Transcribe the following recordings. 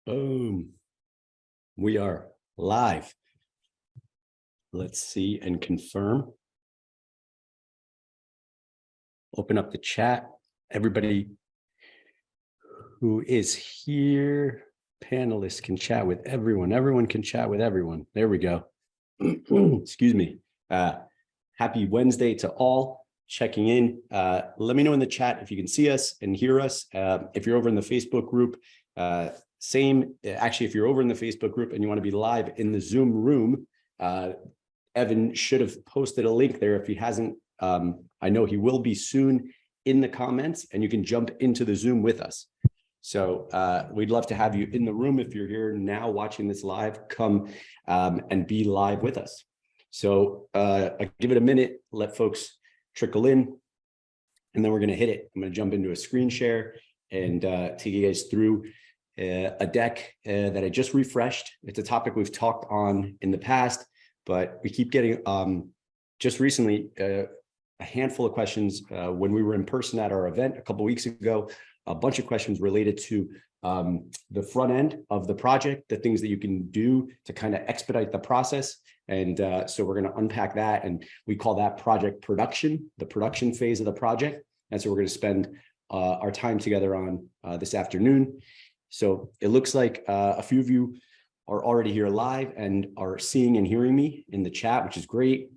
Boom. We are live. Let's see and confirm. Open up the chat. Everybody who is here, panelists can chat with everyone. Everyone can chat with everyone. There we go. Excuse me. Happy Wednesday to all. Checking in. Let me know in the chat if you can see us and hear us. If you're over in the Facebook group, same. Actually, if you're over in the Facebook group and you want to be live in the Zoom room, Evan should have posted a link there. If he hasn't, I know he will be soon in the comments, and you can jump into the Zoom with us. So we'd love to have you in the room. If you're here now watching this live, come and be live with us. So I give it a minute, let folks trickle in, and then we're going to hit it. I'm going to jump into a screen share and take you guys through a deck that I just refreshed. It's a topic we've talked on in the past, but we keep getting just recently a handful of questions when we were in person at our event a couple of weeks ago. A bunch of questions related to the front end of the project, the things that you can do to kind of expedite the process. And so we're going to unpack that, and we call that project production, the production phase of the project. And so we're going to spend our time together on this afternoon. So it looks like a few of you are already here live and are seeing and hearing me in the chat, which is great.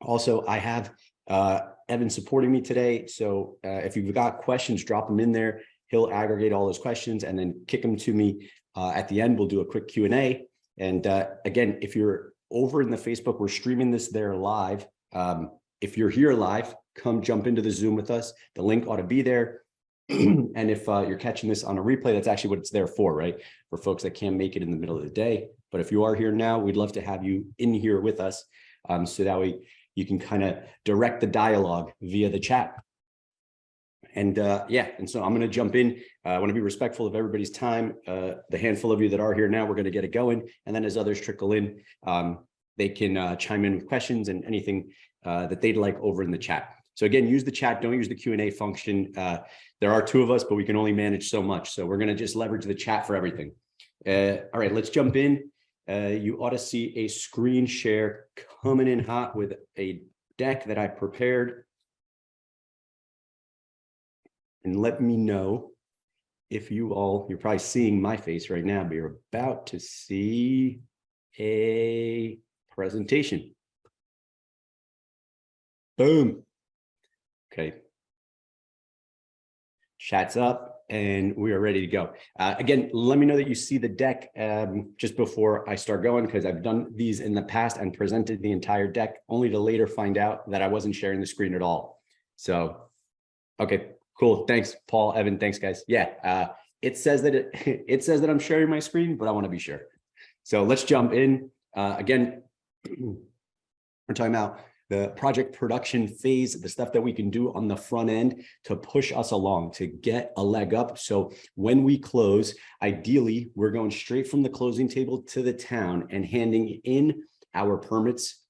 Also, I have Evan supporting me today. So if you've got questions, drop them in there. He'll aggregate all those questions and then kick them to me at the end. We'll do a quick Q&A. And again, if you're over in the Facebook, we're streaming this there live. If you're here live, come jump into the Zoom with us. The link ought to be there. And if you're catching this on a replay, that's actually what it's there for, right? For folks that can't make it in the middle of the day. But if you are here now, we'd love to have you in here with us. So that way you can kind of direct the dialogue via the chat. And and so I'm going to jump in. I want to be respectful of everybody's time. The handful of you that are here now, we're going to get it going. And then as others trickle in, they can chime in with questions and anything that they'd like over in the chat. So again, use the chat. Don't use the Q&A function. There are two of us, but we can only manage so much. So we're going to just leverage the chat for everything. All right, let's jump in. You ought to see a screen share coming in hot with a deck that I prepared. And let me know if you're probably seeing my face right now, but you're about to see a presentation. Boom. Okay. Chat's up and we are ready to go. Again, let me know that you see the deck just before I start going, because I've done these in the past and presented the entire deck only to later find out that I wasn't sharing the screen at all. So, okay. Cool. Thanks, Paul, Evan. Thanks, guys. Yeah, it says that it says that I'm sharing my screen, but I want to be sure. So let's jump in. Again, we're talking about the project production phase, the stuff that we can do on the front end to push us along, to get a leg up. So when we close, ideally, we're going straight from the closing table to the town and handing in our permits.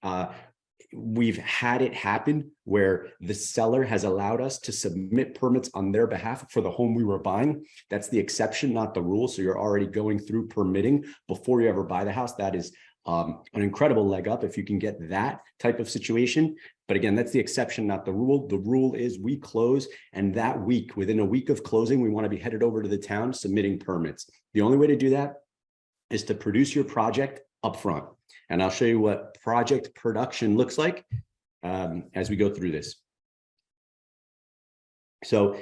We've had it happen where the seller has allowed us to submit permits on their behalf for the home we were buying. That's the exception, not the rule. So you're already going through permitting before you ever buy the house. That is an incredible leg up if you can get that type of situation. But again, that's the exception, not the rule. The rule is we close, and that week, within a week of closing, we want to be headed over to the town submitting permits. The only way to do that is to produce your project upfront. And I'll show you what project production looks like as we go through this. So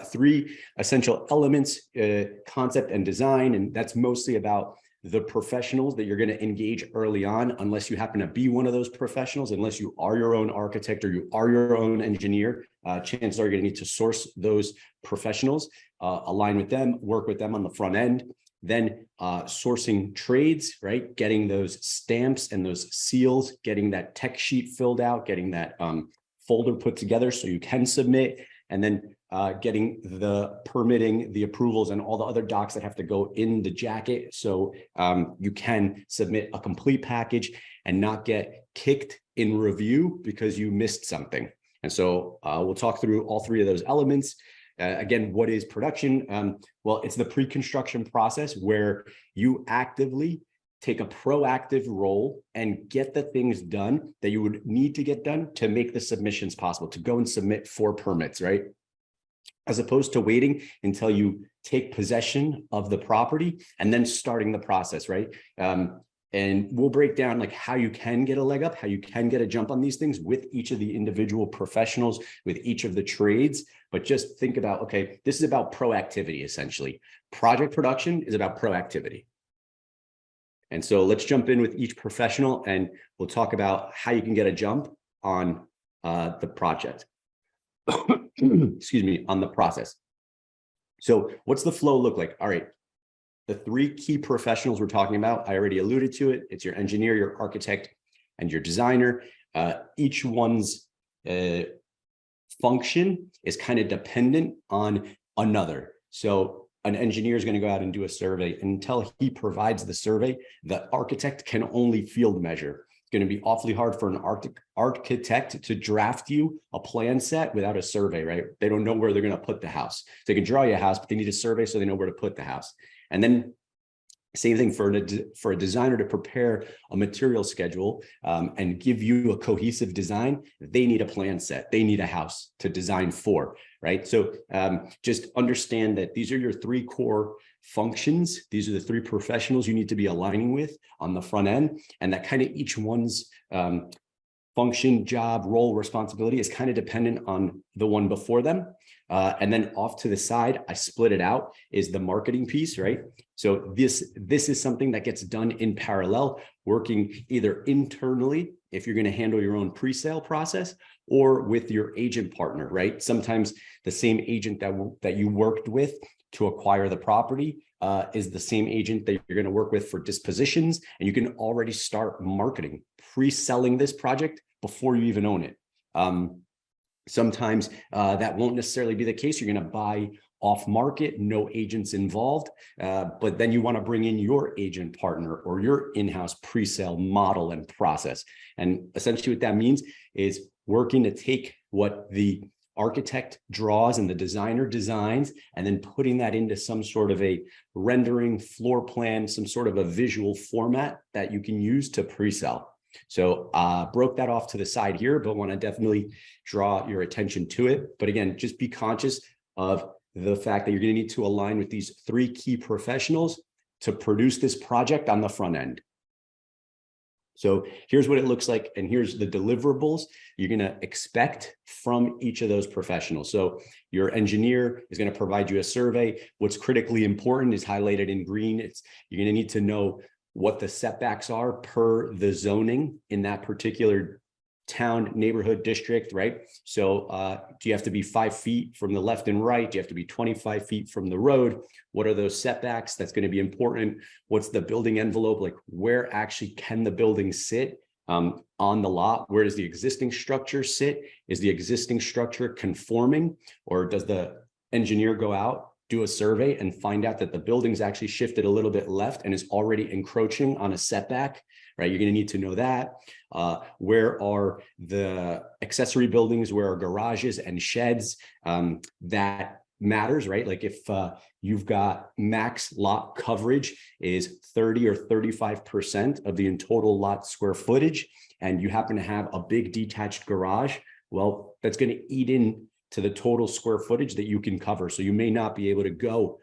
three essential elements, concept and design, and that's mostly about the professionals that you're going to engage early on, unless you happen to be one of those professionals, unless you are your own architect or you are your own engineer, chances are you're going to need to source those professionals, align with them, work with them on the front end. Then sourcing trades, right? Getting those stamps and those seals, getting that tech sheet filled out, getting that folder put together so you can submit, and then getting the permitting, the approvals, and all the other docs that have to go in the jacket so you can submit a complete package and not get kicked in review because you missed something. And so we'll talk through all three of those elements. Again, what is production? Well, it's the pre-construction process where you actively take a proactive role and get the things done that you would need to get done to make the submissions possible, to go and submit for permits, right? As opposed to waiting until you take possession of the property and then starting the process, right? And we'll break down like how you can get a leg up, how you can get a jump on these things with each of the individual professionals, with each of the trades. But just think about, okay, this is about proactivity, essentially. Project production is about proactivity. And so let's jump in with each professional and we'll talk about how you can get a jump on the project. Excuse me, on the process. So what's the flow look like? All right. The three key professionals we're talking about, I already alluded to it. It's your engineer, your architect, and your designer. Each one's function is kind of dependent on another. So an engineer is going to go out and do a survey. Until he provides the survey, the architect can only field measure. It's going to be awfully hard for an architect to draft you a plan set without a survey, right? They don't know where they're going to put the house. They can draw you a house, but they need a survey so they know where to put the house. And then same thing for a designer to prepare a material schedule and give you a cohesive design. They need a plan set. They need a house to design for, right? So just understand that these are your three core functions. These are the three professionals you need to be aligning with on the front end, and that kind of each one's function, job, role, responsibility is kind of dependent on the one before them. And then off to the side, I split it out, is the marketing piece, right? So this is something that gets done in parallel, working either internally, if you're going to handle your own pre-sale process, or with your agent partner, right? Sometimes the same agent that you worked with to acquire the property is the same agent that you're going to work with for dispositions, and you can already start marketing, pre-selling this project before you even own it. Sometimes that won't necessarily be the case. You're going to buy off market, no agents involved, but then you want to bring in your agent partner or your in-house pre-sale model and process. And essentially what that means is working to take what the architect draws and the designer designs, and then putting that into some sort of a rendering floor plan, some sort of a visual format that you can use to pre-sell. So broke that off to the side here, but want to definitely draw your attention to it. But again, just be conscious of the fact that you're going to need to align with these three key professionals to produce this project on the front end. So here's what it looks like, and here's the deliverables you're going to expect from each of those professionals. So your engineer is going to provide you a survey. What's critically important is highlighted in green. You're going to need to know what the setbacks are per the zoning in that particular town, neighborhood, district, right? So do you have to be 5 feet from the left and right? Do you have to be 25 feet from the road? What are those setbacks? That's going to be important. What's the building envelope? Like, where actually can the building sit on the lot? Where does the existing structure sit? Is the existing structure conforming, or does the engineer go out, do a survey, and find out that the building's actually shifted a little bit left and is already encroaching on a setback, right? You're going to need to know that. Where are the accessory buildings? Where are garages and sheds? That matters, right? Like if you've got max lot coverage is 30 or 35% of the total lot square footage, and you happen to have a big detached garage, well, that's going to eat in to the total square footage that you can cover. So you may not be able to go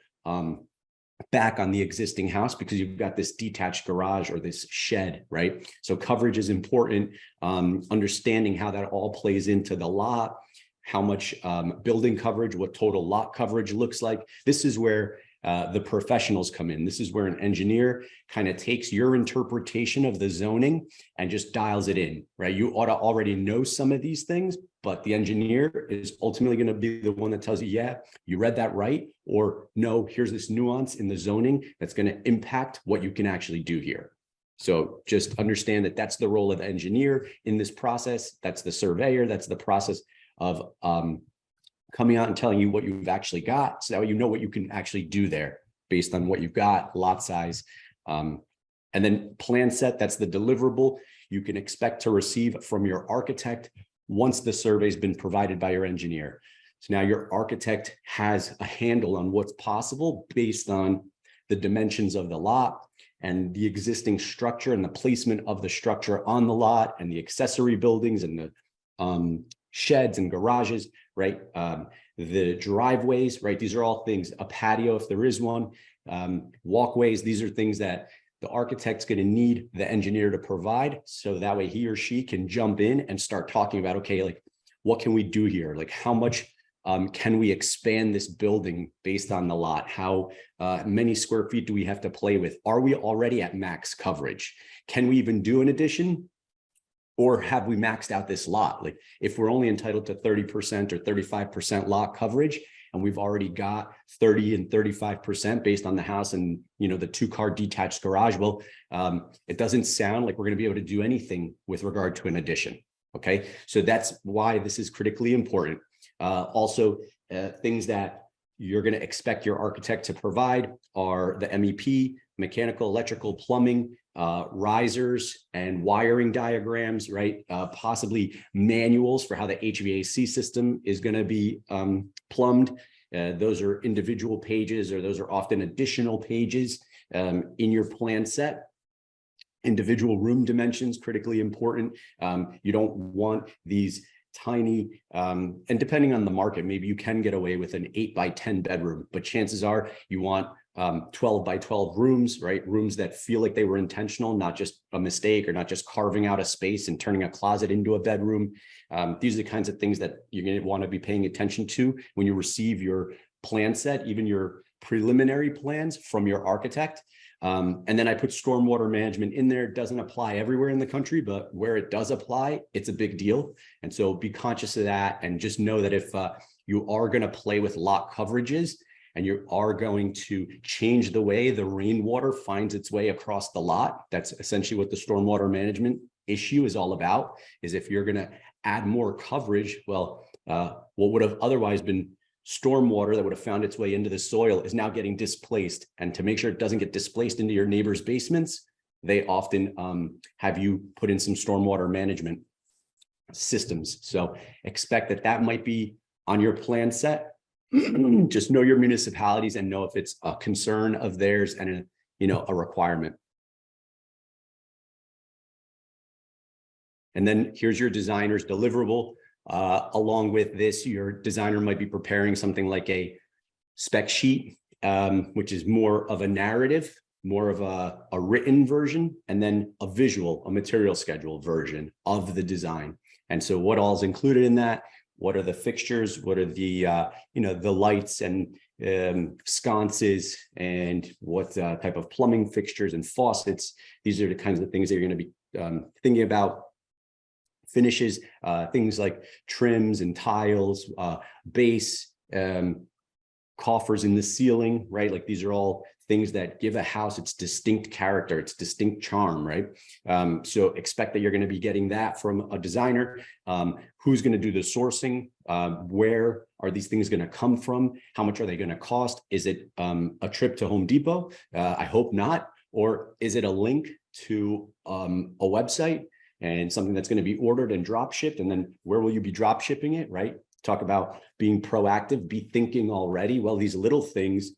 back on the existing house because you've got this detached garage or this shed, right? So coverage is important. Understanding how that all plays into the lot, how much building coverage, what total lot coverage looks like. This is where the professionals come in. This is where an engineer kind of takes your interpretation of the zoning and just dials it in, right? You ought to already know some of these things, but the engineer is ultimately going to be the one that tells you, yeah, you read that right, or no, here's this nuance in the zoning that's going to impact what you can actually do here. So just understand that that's the role of the engineer in this process. That's the surveyor. That's the process of coming out and telling you what you've actually got, so that you know what you can actually do there based on what you've got, lot size. And then plan set, that's the deliverable you can expect to receive from your architect once the survey's been provided by your engineer. So now your architect has a handle on what's possible based on the dimensions of the lot and the existing structure and the placement of the structure on the lot and the accessory buildings and the sheds and garages, right? The driveways, right? These are all things, a patio, if there is one, walkways. These are things that the architect's going to need the engineer to provide. So that way he or she can jump in and start talking about, okay, like, what can we do here? Like, how much can we expand this building based on the lot? How many square feet do we have to play with? Are we already at max coverage? Can we even do an addition? Or have we maxed out this lot? Like, if we're only entitled to 30% or 35% lot coverage, and we've already got 30 and 35% based on the house and, you know, the 2-car detached garage, well, it doesn't sound like we're going to be able to do anything with regard to an addition. Okay, so that's why this is critically important. Also, things that you're going to expect your architect to provide are the MEP, mechanical, electrical, plumbing, risers and wiring diagrams, right? Possibly manuals for how the HVAC system is going to be plumbed. Those are individual pages, or those are often additional pages in your plan set. Individual room dimensions, critically important. You don't want these tiny, and depending on the market, maybe you can get away with an 8 by 10 bedroom, but chances are you want 12 by 12 rooms, right? Rooms that feel like they were intentional, not just a mistake or not just carving out a space and turning a closet into a bedroom. These are the kinds of things that you're going to want to be paying attention to when you receive your plan set, even your preliminary plans from your architect. And then I put stormwater management in there. It doesn't apply everywhere in the country, but where it does apply, it's a big deal. And so be conscious of that, and just know that if you are going to play with lot coverages and you are going to change the way the rainwater finds its way across the lot, that's essentially what the stormwater management issue is all about, is if you're going to add more coverage, well, what would have otherwise been stormwater that would have found its way into the soil is now getting displaced. And to make sure it doesn't get displaced into your neighbor's basements, they often have you put in some stormwater management systems. So expect that that might be on your plan set. Just know your municipalities and know if it's a concern of theirs and a requirement. And then here's your designer's deliverable. Along with this, your designer might be preparing something like a spec sheet, which is more of a narrative, more of a written version, and then a visual, a material schedule version of the design. And so what all is included in that? What are the fixtures? What are the, the lights and sconces, and what type of plumbing fixtures and faucets? These are the kinds of things that you're going to be thinking about. Finishes, things like trims and tiles, base, coffers in the ceiling, right? Like, these are all things that give a house its distinct character, its distinct charm, right? So expect that you're going to be getting that from a designer. Who's going to do the sourcing? Where are these things going to come from? How much are they going to cost? Is it a trip to Home Depot? I hope not. Or is it a link to a website and something that's going to be ordered and drop shipped? And then where will you be drop shipping it, right? Talk about being proactive, be thinking already. Well, these little things,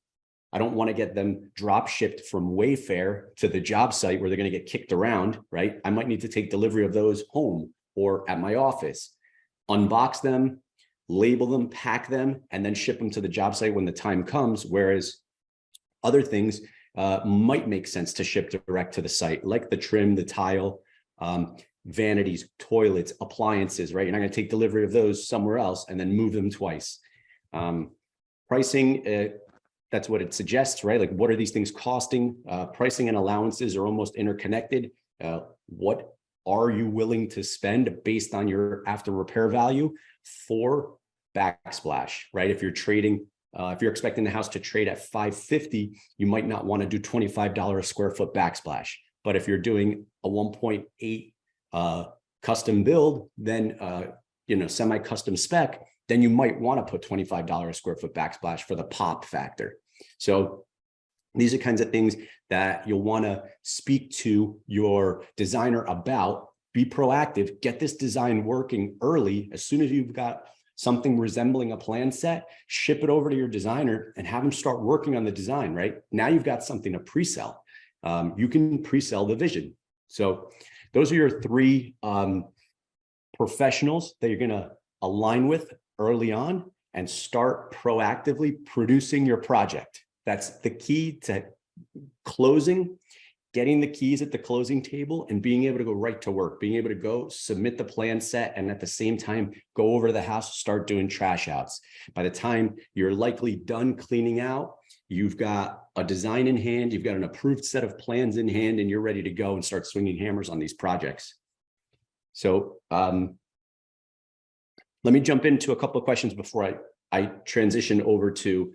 I don't want to get them drop shipped from Wayfair to the job site where they're going to get kicked around, right? I might need to take delivery of those home or at my office, unbox them, label them, pack them, and then ship them to the job site when the time comes. Whereas other things might make sense to ship direct to the site, like the trim, the tile, vanities, toilets, appliances, right? You're not going to take delivery of those somewhere else and then move them twice. Pricing, that's what it suggests, right? Like, what are these things costing? Pricing and allowances are almost interconnected. What are you willing to spend based on your after repair value for backsplash, right? If you're trading, if you're expecting the house to trade at $550, you might not want to do $25 a square foot backsplash. But if you're doing a 1.8 custom build, then semi-custom spec, then you might want to put $25 a square foot backsplash for the pop factor. So these are kinds of things that you'll want to speak to your designer about. Be proactive, get this design working early. As soon as you've got something resembling a plan set, ship it over to your designer and have them start working on the design, right? Now you've got something to pre-sell. You can pre-sell the vision. So those are your three professionals that you're going to align with early on and start proactively producing your project. That's the key to closing, getting the keys at the closing table and being able to go right to work, being able to go submit the plan set and at the same time, go over to the house, start doing trash outs. By the time you're likely done cleaning out, you've got a design in hand, you've got an approved set of plans in hand, and you're ready to go and start swinging hammers on these projects. So let me jump into a couple of questions before I transition over to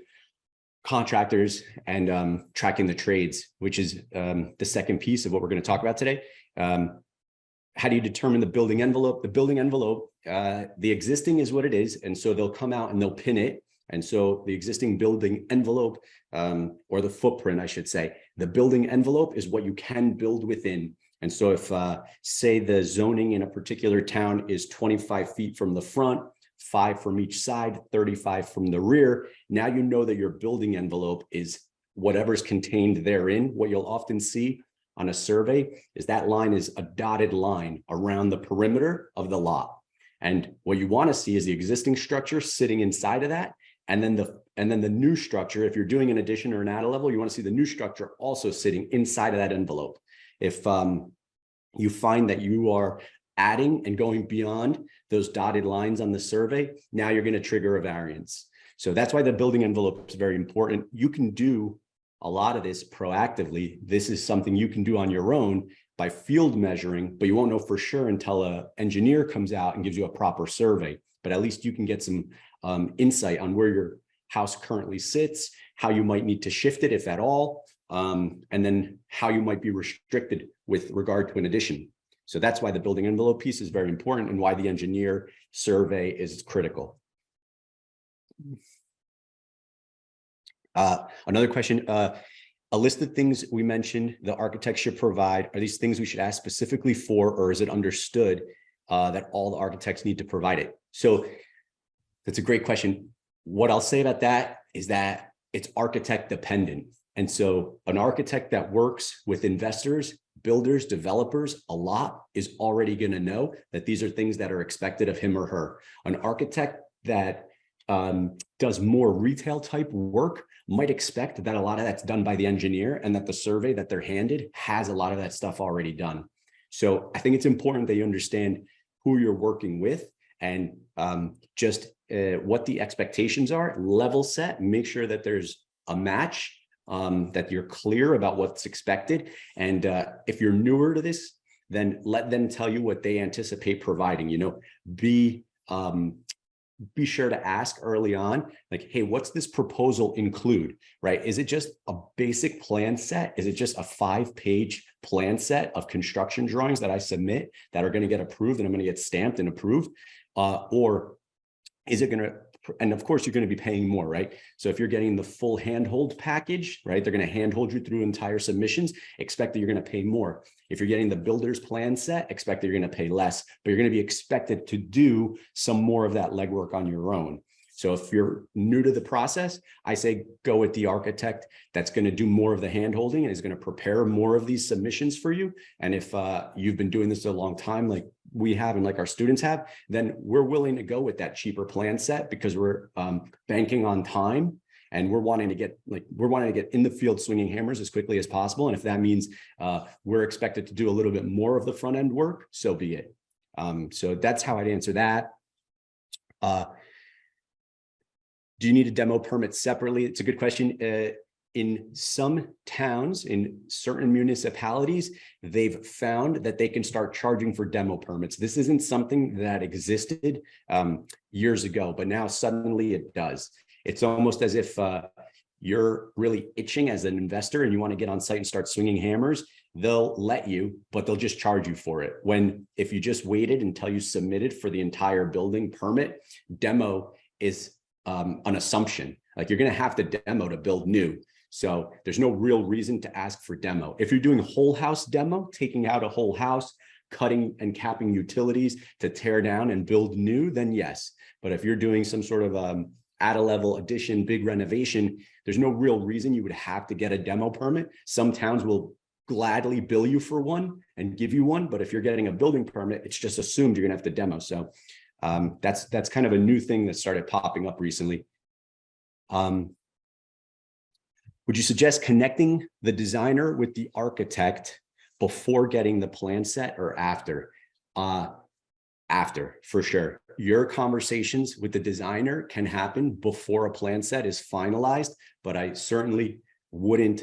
contractors and tracking the trades, which is the second piece of what we're going to talk about today. How do you determine the building envelope? The building envelope, the existing is what it is. And so they'll come out and they'll pin it. And so the existing building envelope, or the footprint, I should say, the building envelope is what you can build within. And so if, say, the zoning in a particular town is 25 feet from the front, 5 from each side, 35 from the rear, now you know that your building envelope is whatever's contained therein. What you'll often see on a survey is that line is a dotted line around the perimeter of the lot. And what you want to see is the existing structure sitting inside of that. And then the new structure, if you're doing an addition or an add level, you want to see the new structure also sitting inside of that envelope. If you find that you are adding and going beyond those dotted lines on the survey, now you're going to trigger a variance. So that's why the building envelope is very important. You can do a lot of this proactively. This is something you can do on your own by field measuring, but you won't know for sure until an engineer comes out and gives you a proper survey. But at least you can get some insight on where your house currently sits, how you might need to shift it, if at all, and then how you might be restricted with regard to an addition. So that's why the building envelope piece is very important and why the engineer survey is critical. Another question, a list of things we mentioned the architect should provide. Are these things we should ask specifically for, or is it understood that all the architects need to provide it? So that's a great question. What I'll say about that is that it's architect dependent. And so an architect that works with investors, builders, developers a lot is already going to know that these are things that are expected of him or her. An architect that does more retail type work might expect that a lot of that's done by the engineer and that the survey that they're handed has a lot of that stuff already done. So I think it's important that you understand who you're working with and just what the expectations are, level set, make sure that there's a match, that you're clear about what's expected. And if you're newer to this, then let them tell you what they anticipate providing. You know, be sure to ask early on, like, hey, what's this proposal include, right? Is it just a basic plan set? Is it just a 5-page plan set of construction drawings that I submit that are going to get approved and I'm going to get stamped and approved? Or is it going to, and of course, you're going to be paying more, right? So if you're getting the full handhold package, right, they're going to handhold you through entire submissions, expect that you're going to pay more. If you're getting the builder's plan set, expect that you're going to pay less, but you're going to be expected to do some more of that legwork on your own. So if you're new to the process, I say go with the architect that's going to do more of the handholding and is going to prepare more of these submissions for you. And if you've been doing this a long time, like we have and like our students have, then we're willing to go with that cheaper plan set because we're banking on time and we're wanting to get in the field swinging hammers as quickly as possible. And if that means we're expected to do a little bit more of the front end work, so be it. So that's how I'd answer that. Do you need a demo permit separately? It's a good question. In some towns, in certain municipalities, they've found that they can start charging for demo permits. This isn't something that existed years ago, but now suddenly it does. It's almost as if you're really itching as an investor and you want to get on site and start swinging hammers. They'll let you, but they'll just charge you for it. When if you just waited until you submitted for the entire building permit, demo is an assumption. Like you're going to have to demo to build new. So there's no real reason to ask for demo. If you're doing whole house demo, taking out a whole house, cutting and capping utilities to tear down and build new, then yes. But if you're doing some sort of add a level addition, big renovation, there's no real reason you would have to get a demo permit. Some towns will gladly bill you for one and give you one, but if you're getting a building permit, it's just assumed you're gonna have to demo. So that's kind of a new thing that started popping up recently. Would you suggest connecting the designer with the architect before getting the plan set or after? After, for sure. Your conversations with the designer can happen before a plan set is finalized, but I certainly wouldn't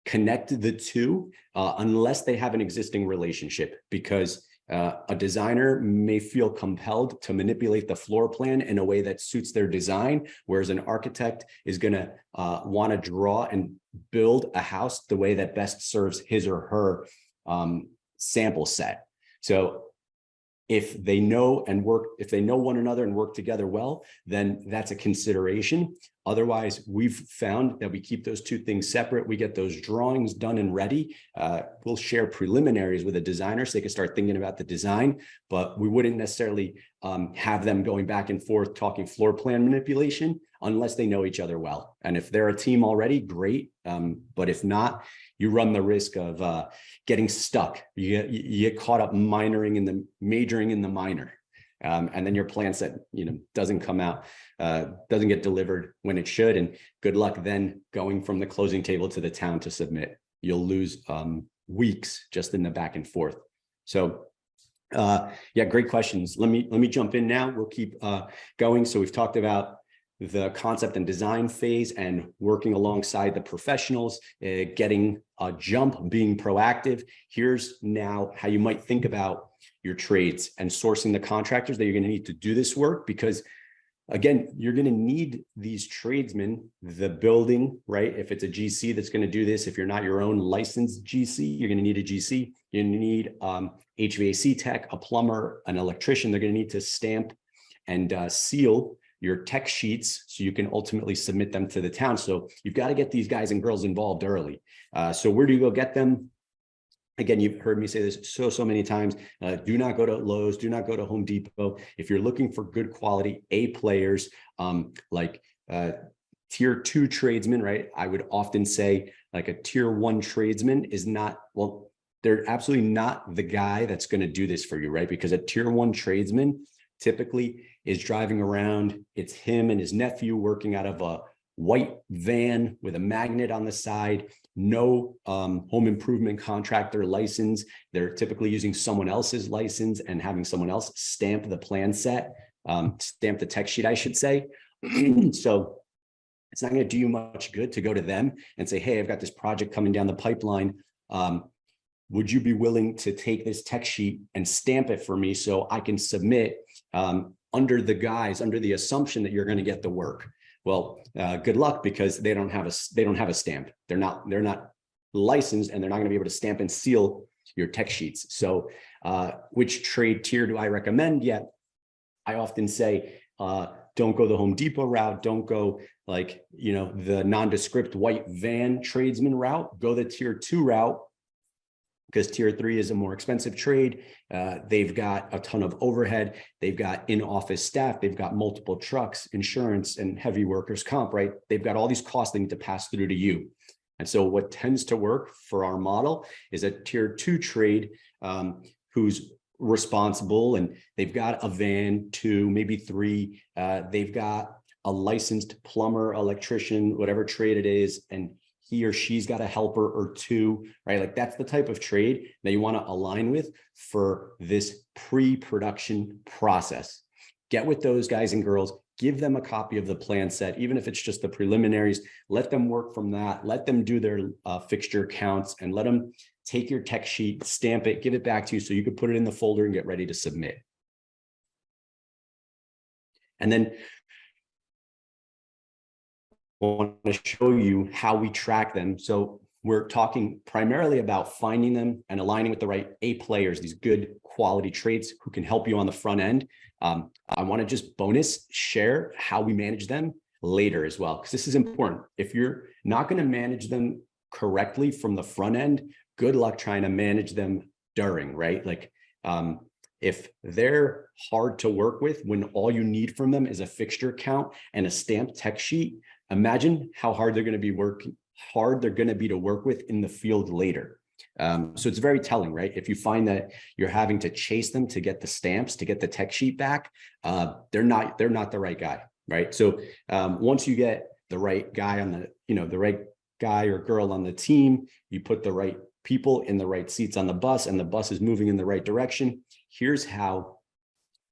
connect the two unless they have an existing relationship, because a designer may feel compelled to manipulate the floor plan in a way that suits their design, whereas an architect is going to want to draw and build a house the way that best serves his or her sample set. So if they know one another and work together well, then that's a consideration. Otherwise, we've found that we keep those two things separate. We get those drawings done and ready. We'll share preliminaries with a designer so they can start thinking about the design, but we wouldn't necessarily have them going back and forth talking floor plan manipulation unless they know each other well. And if they're a team already, great. But if not, you run the risk of getting stuck. You get caught up majoring in the minor. And then your plan set, doesn't come out, doesn't get delivered when it should. And good luck then going from the closing table to the town to submit. You'll lose weeks just in the back and forth. So yeah, great questions. Let me jump in now. We'll keep going. So we've talked about the concept and design phase and working alongside the professionals, getting a jump, being proactive. Here's now how you might think about your trades and sourcing the contractors that you're going to need to do this work, because again, you're going to need these tradesmen, the building, right? If it's a GC that's going to do this, if you're not your own licensed GC, you're going to need a GC. You're going to need HVAC tech, a plumber, an electrician. They're going to need to stamp and seal your tech sheets so you can ultimately submit them to the town. So you've got to get these guys and girls involved early. So where do you go get them? Again, you've heard me say this so many times. Do not go to Lowe's, do not go to Home Depot. If you're looking for good quality A players, like tier 2 tradesmen, right? I would often say like a tier 1 tradesman is not, well, they're absolutely not the guy that's going to do this for you, right? Because a tier 1 tradesman typically is driving around. It's him and his nephew working out of a white van with a magnet on the side, no home improvement contractor license. They're typically using someone else's license and having someone else stamp the plan set, stamp the tech sheet, I should say. So it's not going to do you much good to go to them and say, hey, I've got this project coming down the pipeline. Would you be willing to take this tech sheet and stamp it for me so I can submit under the assumption that you're going to get the work? Well, good luck, because they don't have a stamp. They're not licensed, and they're not going to be able to stamp and seal your tech sheets. So which trade tier do I recommend? Yeah, I often say, don't go the Home Depot route. Don't go the nondescript white van tradesman route. Go the tier 2 route, because tier 3 is a more expensive trade. They've got a ton of overhead. They've got in-office staff. They've got multiple trucks, insurance, and heavy workers' comp, right? They've got all these costs they need to pass through to you. And so what tends to work for our model is a tier 2 trade who's responsible, and they've got a van, 2, maybe 3. They've got a licensed plumber, electrician, whatever trade it is, and he or she's got a helper or 2, right? Like that's the type of trade that you want to align with for this pre-production process. Get with those guys and girls, give them a copy of the plan set, even if it's just the preliminaries. Let them work from that. Let them do their fixture counts, and let them take your tech sheet, stamp it, give it back to you so you can put it in the folder and get ready to submit. And then I want to show you how we track them. So we're talking primarily about finding them and aligning with the right A players, these good quality trades who can help you on the front end. I want to just bonus share how we manage them later as well, because this is important. If you're not going to manage them correctly from the front end, good luck trying to manage them during, right? Like if they're hard to work with when all you need from them is a fixture count and a stamped tech sheet, imagine how hard they're going to be to work with in the field later. So it's very telling, right? If you find that you're having to chase them to get the stamps, to get the tech sheet back, they're not the right guy, right? So once you get the right guy on the right guy or girl on the team, you put the right people in the right seats on the bus, and the bus is moving in the right direction. Here's how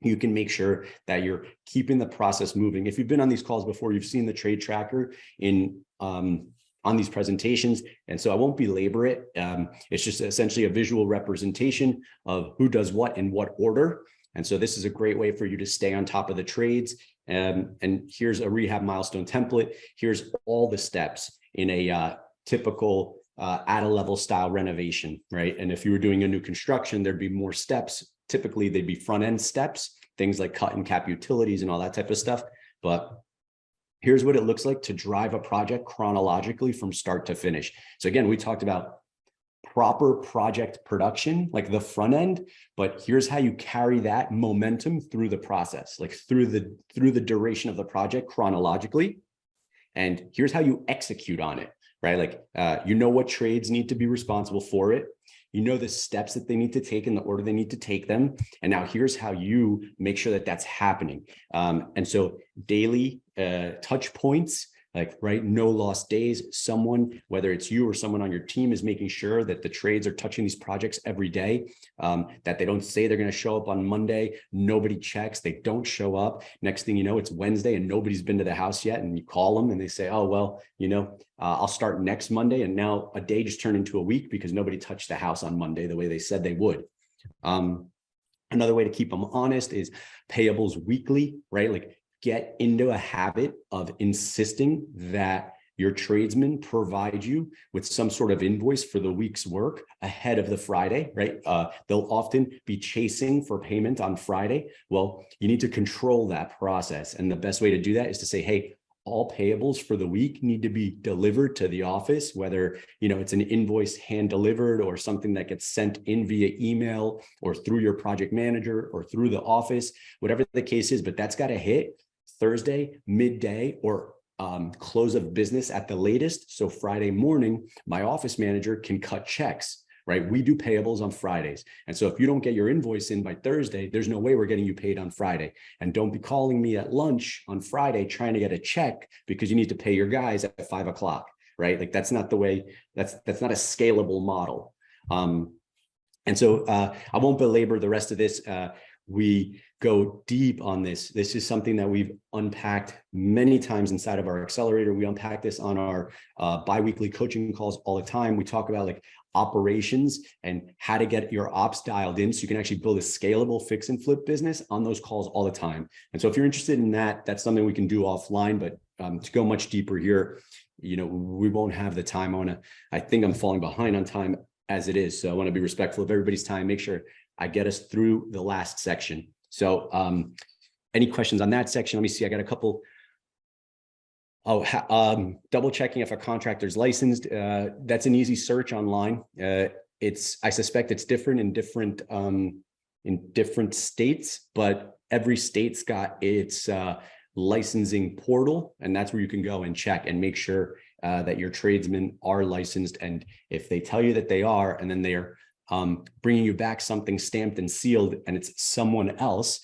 you can make sure that you're keeping the process moving. If you've been on these calls before, you've seen the trade tracker on these presentations. And so I won't belabor it. It's just essentially a visual representation of who does what in what order. And so this is a great way for you to stay on top of the trades. And here's a rehab milestone template. Here's all the steps in a typical at a level style renovation, right? And if you were doing a new construction, there'd be more steps. Typically, they'd be front end steps, things like cut and cap utilities and all that type of stuff. But here's what it looks like to drive a project chronologically from start to finish. So again, we talked about proper project production, like the front end, but here's how you carry that momentum through the process, like through the duration of the project chronologically. And here's how you execute on it, right? Like, you know what trades need to be responsible for it. You know the steps that they need to take in the order they need to take them. And now here's how you make sure that that's happening. And so daily touch points, like, right, no lost days. Someone, whether it's you or someone on your team, is making sure that the trades are touching these projects every day, that they don't say they're going to show up on Monday. Nobody checks. They don't show up. Next thing you know, it's Wednesday and nobody's been to the house yet. And you call them and they say, oh, well, I'll start next Monday. And now a day just turned into a week because nobody touched the house on Monday the way they said they would. Another way to keep them honest is payables weekly, right? Like, get into a habit of insisting that your tradesmen provide you with some sort of invoice for the week's work ahead of the Friday, right? They'll often be chasing for payment on Friday. Well, you need to control that process. And the best way to do that is to say, hey, all payables for the week need to be delivered to the office, whether it's an invoice hand delivered or something that gets sent in via email or through your project manager or through the office, whatever the case is, but that's got to hit Thursday, midday, or close of business at the latest. So Friday morning, my office manager can cut checks, right? We do payables on Fridays. And so if you don't get your invoice in by Thursday, there's no way we're getting you paid on Friday. And don't be calling me at lunch on Friday trying to get a check because you need to pay your guys at 5 o'clock, right? Like, that's not the way, that's not a scalable model. And so I won't belabor the rest of this. We go deep on this. This is something that we've unpacked many times inside of our accelerator. We unpack this on our biweekly coaching calls all the time. We talk about like operations and how to get your ops dialed in so you can actually build a scalable fix and flip business on those calls all the time. And so if you're interested in that, that's something we can do offline, but to go much deeper here, we won't have the time. I think I'm falling behind on time as it is. So I want to be respectful of everybody's time, make sure I get us through the last section. So any questions on that section? Let me see. I got a couple. Double checking if a contractor's licensed. That's an easy search online. I suspect it's different in different states, but every state's got its licensing portal, and that's where you can go and check and make sure that your tradesmen are licensed. And if they tell you that they are, and then they're bringing you back something stamped and sealed and it's someone else,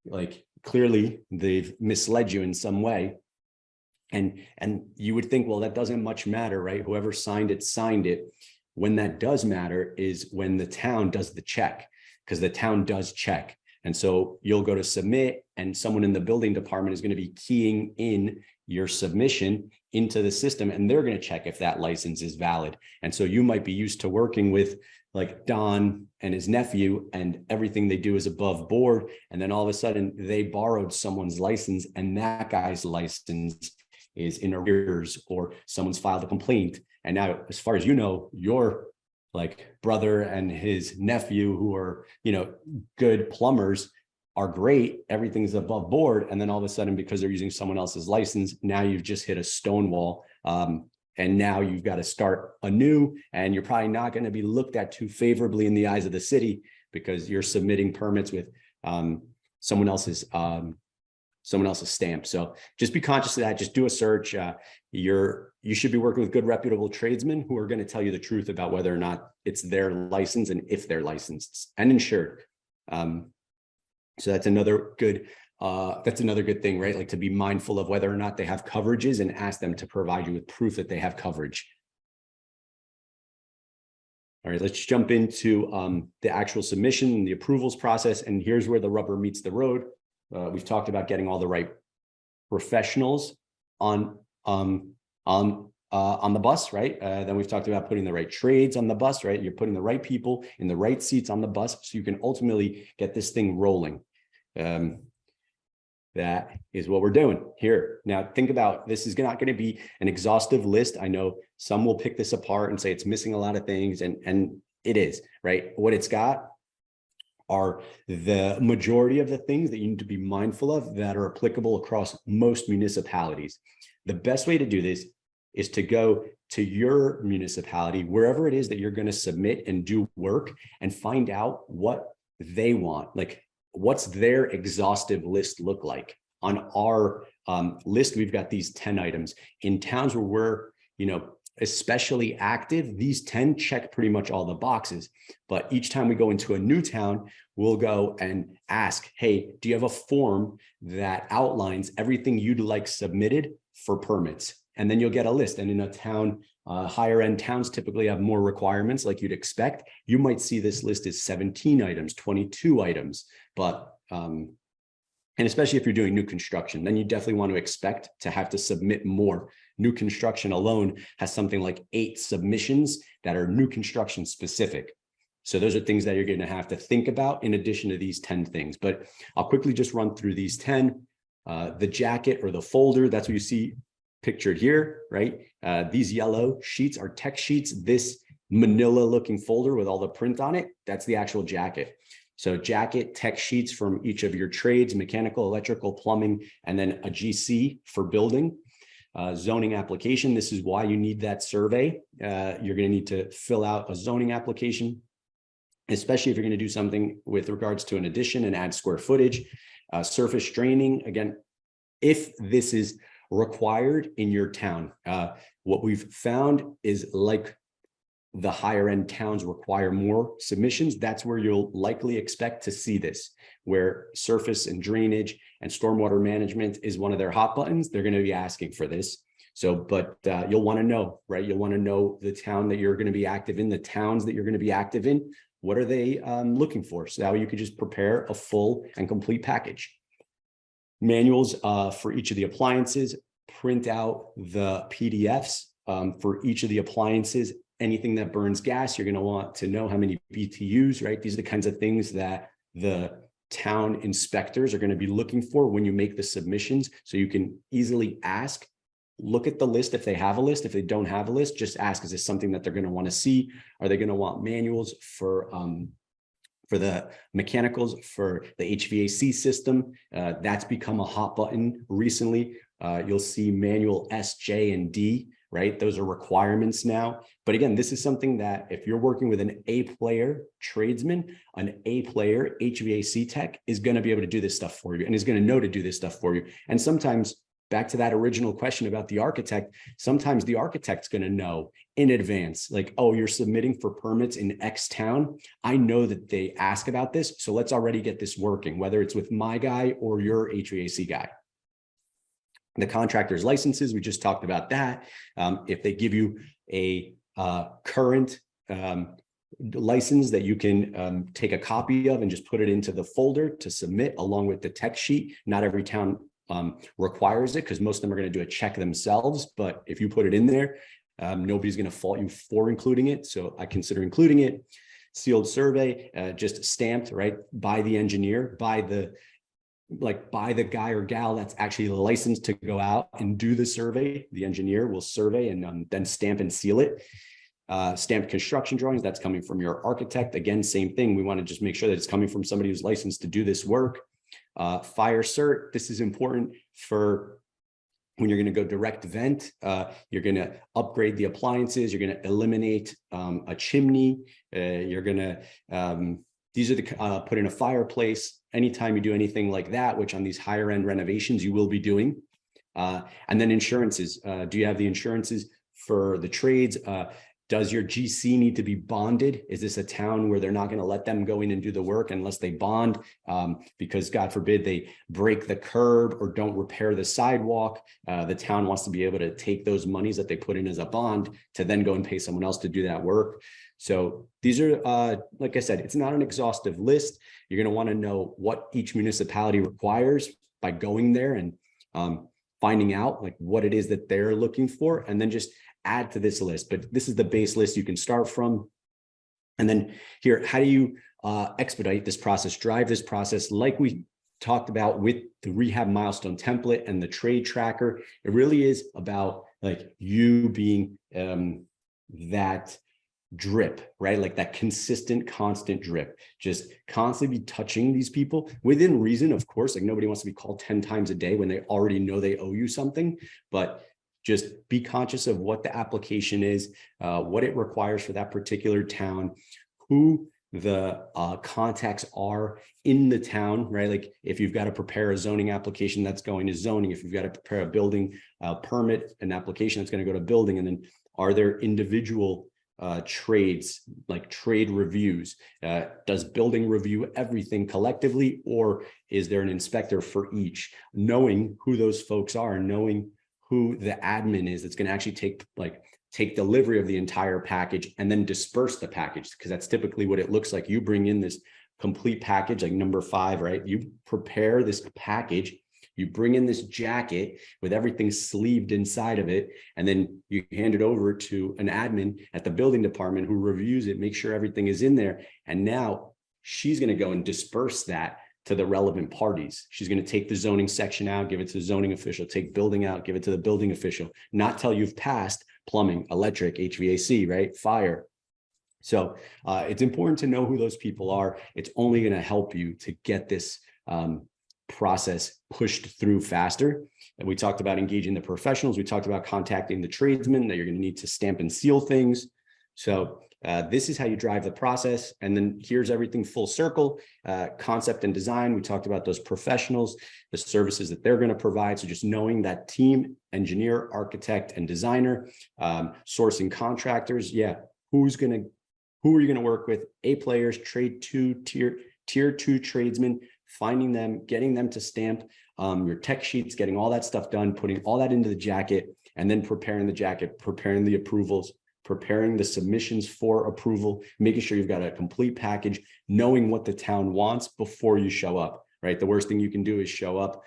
like clearly they've misled you in some way. And you would think, well, that doesn't much matter, right? Whoever signed it, signed it. When that does matter is when the town does the check, because the town does check. And so you'll go to submit and someone in the building department is going to be keying in your submission into the system, and they're going to check if that license is valid. And so you might be used to working with like Don and his nephew, and everything they do is above board. And then all of a sudden they borrowed someone's license, and that guy's license is in arrears, or someone's filed a complaint. And now, as far as you know, your like brother and his nephew, who are, good plumbers, are great, everything's above board. And then all of a sudden, because they're using someone else's license, now you've just hit a stone wall. And now you've got to start anew, and you're probably not going to be looked at too favorably in the eyes of the city because you're submitting permits with someone else's stamp. So just be conscious of that. Just do a search. You should be working with good, reputable tradesmen who are going to tell you the truth about whether or not it's their license and if they're licensed and insured. So that's another good thing, right? Like to be mindful of whether or not they have coverages and ask them to provide you with proof that they have coverage. All right, let's jump into the actual submission and the approvals process. And here's where the rubber meets the road. We've talked about getting all the right professionals on the bus, right? Then we've talked about putting the right trades on the bus, right? You're putting the right people in the right seats on the bus so you can ultimately get this thing rolling. That is what we're doing here. Now, think about this is not going to be an exhaustive list. I know some will pick this apart and say it's missing a lot of things, and it is, right? What it's got are the majority of the things that you need to be mindful of that are applicable across most municipalities. The best way to do this is to go to your municipality, wherever it is that you're going to submit and do work, and find out what they want. Like, what's their exhaustive list look like? On our list, we've got these 10 items. In towns where we're, especially active, these 10 check pretty much all the boxes. But each time we go into a new town, we'll go and ask, hey, do you have a form that outlines everything you'd like submitted for permits? And then you'll get a list. And in a town, higher end towns typically have more requirements like you'd expect. You might see this list as 17 items, 22 items, but, and especially if you're doing new construction, then you definitely want to expect to have to submit more. New construction alone has something like 8 submissions that are new construction specific. So those are things that you're going to have to think about in addition to these 10 things. But I'll quickly just run through these 10. The jacket or the folder, that's what you see pictured here, right? These yellow sheets are text sheets. This manila looking folder with all the print on it, that's the actual jacket. So jacket, text sheets from each of your trades, mechanical, electrical, plumbing, and then a GC for building. Zoning application, this is why you need that survey. You're going to need to fill out a zoning application, especially if you're going to do something with regards to an addition and add square footage. Surface draining, again, if this is required in your town. What we've found is, like the higher end towns require more submissions, that's where you'll likely expect to see this, where surface and drainage and stormwater management is one of their hot buttons. They're going to be asking for this. So, but you'll want to know, right? You'll want to know the town that you're going to be active in, the towns that you're going to be active in. What are they looking for? So that way you could just prepare a full and complete package. Manuals for each of the appliances, print out the PDFs for each of the appliances. Anything that burns gas, you're going to want to know how many BTUs, right? These are the kinds of things that the town inspectors are going to be looking for when you make the submissions. So you can easily ask, look at the list if they have a list. If they don't have a list, just ask, is this something that they're going to want to see? Are they going to want manuals for the mechanicals, for the HVAC system? That's become a hot button recently. You'll see manual S, J, and D, right? Those are requirements now. But again, this is something that if you're working with an A-player tradesman, an A-player HVAC tech is going to be able to do this stuff for you and is going to know to do this stuff for you. And sometimes, back to that original question about the architect, sometimes the architect's going to know in advance, like, oh, you're submitting for permits in X town. I know that they ask about this, so let's already get this working, whether it's with my guy or your HVAC guy. The contractor's licenses, we just talked about that. If they give you a current license that you can take a copy of and just put it into the folder to submit along with the text sheet. Not every town requires it because most of them are going to do a check themselves. But if you put it in there, nobody's going to fault you for including it. So I consider including it. Sealed survey, just stamped, right, by the engineer, by the guy or gal that's actually licensed to go out and do the survey. The engineer will survey and then stamp and seal it. Stamped construction drawings, that's coming from your architect. Again, same thing. We want to just make sure that it's coming from somebody who's licensed to do this work. Fire cert, this is important for when you're going to go direct vent. You're going to upgrade the appliances. You're going to eliminate a chimney. You're going to These are the put in a fireplace. Anytime you do anything like that, which on these higher end renovations you will be doing. And then insurances. Do you have the insurances for the trades? Does your GC need to be bonded? Is this a town where they're not going to let them go in and do the work unless they bond? Because God forbid they break the curb or don't repair the sidewalk. The town wants to be able to take those monies that they put in as a bond to then go and pay someone else to do that work. So these are, like I said, it's not an exhaustive list. You're going to want to know what each municipality requires by going there and finding out like what it is that they're looking for, and then just add to this list. But this is the base list you can start from. And then here, how do you expedite this process, drive this process? Like we talked about with the rehab milestone template and the trade tracker, it really is about like you being that drip, right? Like that consistent, constant drip, just constantly be touching these people within reason, of course. Like nobody wants to be called 10 times a day when they already know they owe you something, but just be conscious of what the application is, what it requires for that particular town, who the contacts are in the town, right? Like if you've got to prepare a zoning application that's going to zoning, if you've got to prepare a building permit, an application that's going to go to building, and then are there individual trades, like trade reviews? Does building review everything collectively, or is there an inspector for each? Knowing who those folks are, knowing who the admin is that's going to actually take delivery of the entire package and then disperse the package, because that's typically what it looks like. You bring in this complete package, like number 5, right? You prepare this package, you bring in this jacket with everything sleeved inside of it, and then you hand it over to an admin at the building department who reviews it, make sure everything is in there. And now she's going to go and disperse that to the relevant parties. She's going to take the zoning section out, give it to the zoning official, take building out, give it to the building official, not till you've passed plumbing, electric, HVAC, right? Fire. So it's important to know who those people are. It's only going to help you to get this process pushed through faster. And we talked about engaging the professionals. We talked about contacting the tradesmen that you're going to need to stamp and seal things. So this is how you drive the process. And then here's everything full circle, concept and design. We talked about those professionals, the services that they're going to provide. So just knowing that team, engineer, architect, and designer, sourcing contractors. Yeah. Who are you going to work with? A players, tier 2 tradesmen, finding them, getting them to stamp your tech sheets, getting all that stuff done, putting all that into the jacket, and then preparing the jacket, preparing the approvals, preparing the submissions for approval, making sure you've got a complete package, knowing what the town wants before you show up, right? The worst thing you can do is show up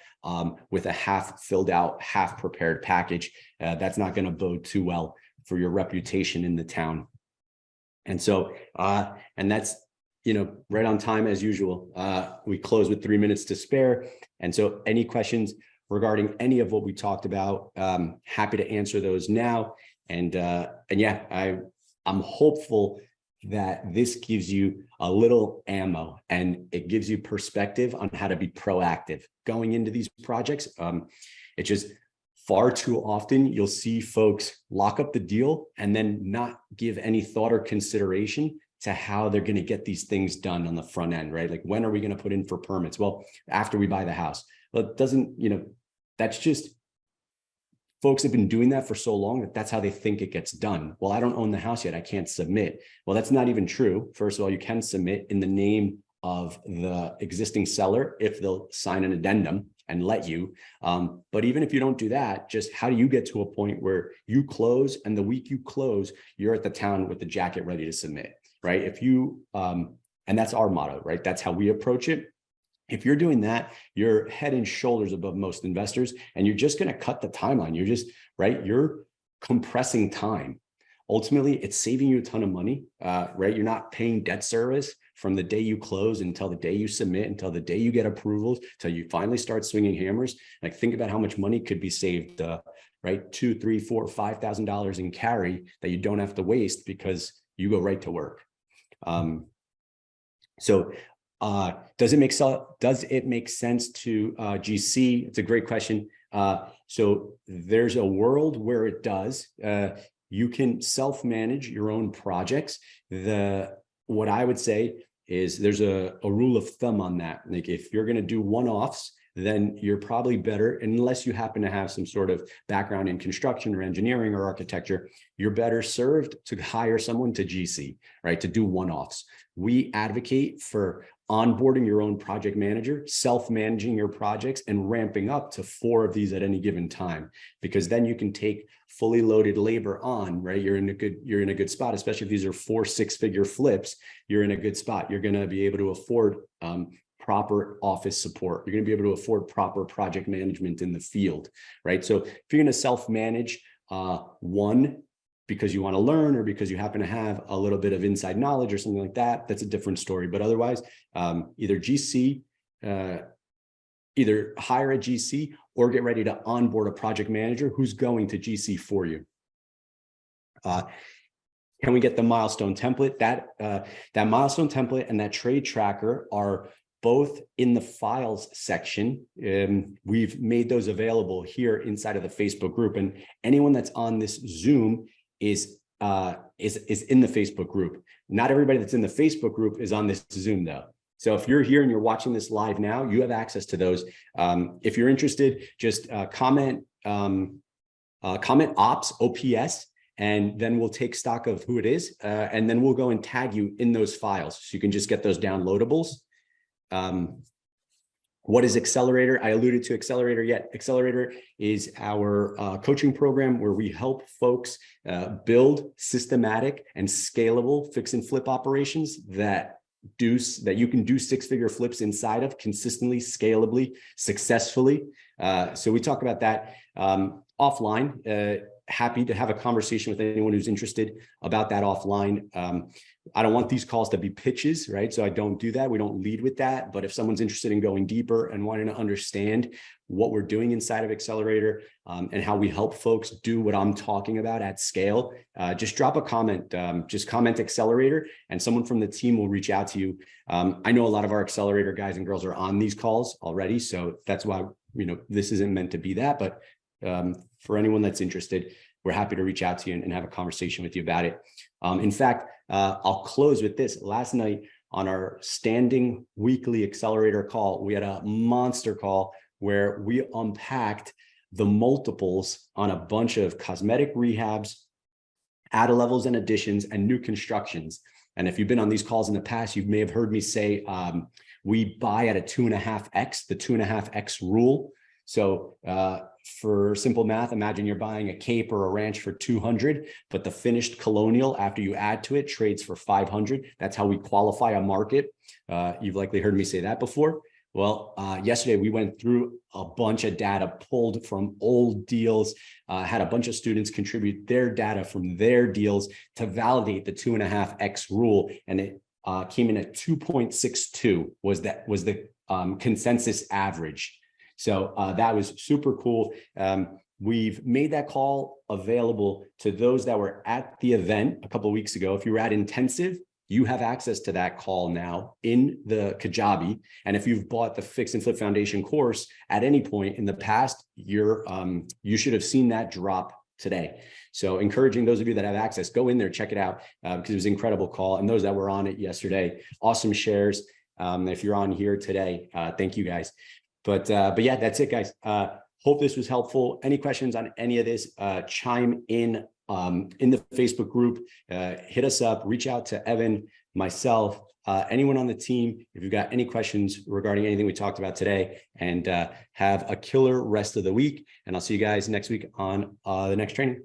with a half filled out, half prepared package. That's not going to bode too well for your reputation in the town. And so, and that's, right on time as usual. We close with 3 minutes to spare. And so any questions regarding any of what we talked about, happy to answer those now. And yeah, I'm hopeful that this gives you a little ammo and it gives you perspective on how to be proactive going into these projects. It's just far too often you'll see folks lock up the deal and then not give any thought or consideration to how they're going to get these things done on the front end, right? Like, when are we going to put in for permits? Well, after we buy the house. Well, it doesn't, that's just, folks have been doing that for so long that that's how they think it gets done. Well, I don't own the house yet, I can't submit. Well, that's not even true. First of all, you can submit in the name of the existing seller if they'll sign an addendum and let you. But even if you don't do that, just how do you get to a point where you close, and the week you close, you're at the town with the jacket ready to submit, right? If you, and that's our motto, right? That's how we approach it. If you're doing that, you're head and shoulders above most investors, and you're just going to cut the timeline. You're just, right? You're compressing time. Ultimately, it's saving you a ton of money, right? You're not paying debt service from the day you close until the day you submit, until the day you get approvals, till you finally start swinging hammers. Like, think about how much money could be saved, right? $2,000, $3,000, $4,000, $5,000 in carry that you don't have to waste because you go right to work. Does it make sense to GC? It's a great question. So there's a world where it does. You can self-manage your own projects. What I would say is there's a rule of thumb on that. Like if you're going to do one-offs, then you're probably better, unless you happen to have some sort of background in construction or engineering or architecture, you're better served to hire someone to GC, right? To do one-offs. We advocate for onboarding your own project manager, self-managing your projects, and ramping up to 4 of these at any given time, because then you can take fully loaded labor on, right? You're in a good spot, especially if these are 4 6-figure flips. You're in a good spot. You're going to be able to afford proper office support. You're going to be able to afford proper project management in the field, right? So if you're going to self-manage one because you want to learn or because you happen to have a little bit of inside knowledge or something like that, that's a different story. But otherwise, either hire a GC or get ready to onboard a project manager who's going to GC for you. Can we get the milestone template? That milestone template and that trade tracker are both in the files section. We've made those available here inside of the Facebook group, and anyone that's on this Zoom is in the Facebook group. Not everybody that's in the Facebook group is on this Zoom though. So if you're here and you're watching this live now, you have access to those. If you're interested, just comment OPS, and then we'll take stock of who it is, and then we'll go and tag you in those files so you can just get those downloadables. What is Accelerator? I alluded to Accelerator yet. Accelerator is our coaching program where we help folks build systematic and scalable fix and flip operations that you can do 6-figure flips inside of consistently, scalably, successfully. So we talk about that offline. Happy to have a conversation with anyone who's interested about that offline. I don't want these calls to be pitches, right? So I don't do that. We don't lead with that. But if someone's interested in going deeper and wanting to understand what we're doing inside of Accelerator and how we help folks do what I'm talking about at scale, just drop a comment. Just comment Accelerator, and someone from the team will reach out to you. I know a lot of our Accelerator guys and girls are on these calls already, so that's why this isn't meant to be that. But for anyone that's interested, we're happy to reach out to you and have a conversation with you about it. In fact, I'll close with this. Last night on our standing weekly Accelerator call, we had a monster call where we unpacked the multiples on a bunch of cosmetic rehabs, add levels and additions, and new constructions. And if you've been on these calls in the past, you may have heard me say we buy at a 2.5x, the 2.5x rule. So for simple math, imagine you're buying a cape or a ranch for 200, but the finished colonial after you add to it trades for 500. That's how we qualify a market. You've likely heard me say that before. Well, yesterday we went through a bunch of data pulled from old deals, had a bunch of students contribute their data from their deals to validate the 2.5x rule, and it came in at 2.62 was the consensus average. So that was super cool. We've made that call available to those that were at the event a couple of weeks ago. If you were at intensive, you have access to that call now in the Kajabi. And if you've bought the Fix and Flip Foundation course at any point in the past, you should have seen that drop today. So encouraging those of you that have access, go in there, check it out, because it was an incredible call. And those that were on it yesterday, awesome shares. If you're on here today, thank you guys. But yeah, that's it, guys. Hope this was helpful. Any questions on any of this, chime in the Facebook group, hit us up, reach out to Evan, myself, anyone on the team, if you've got any questions regarding anything we talked about today, and have a killer rest of the week. And I'll see you guys next week on the next training.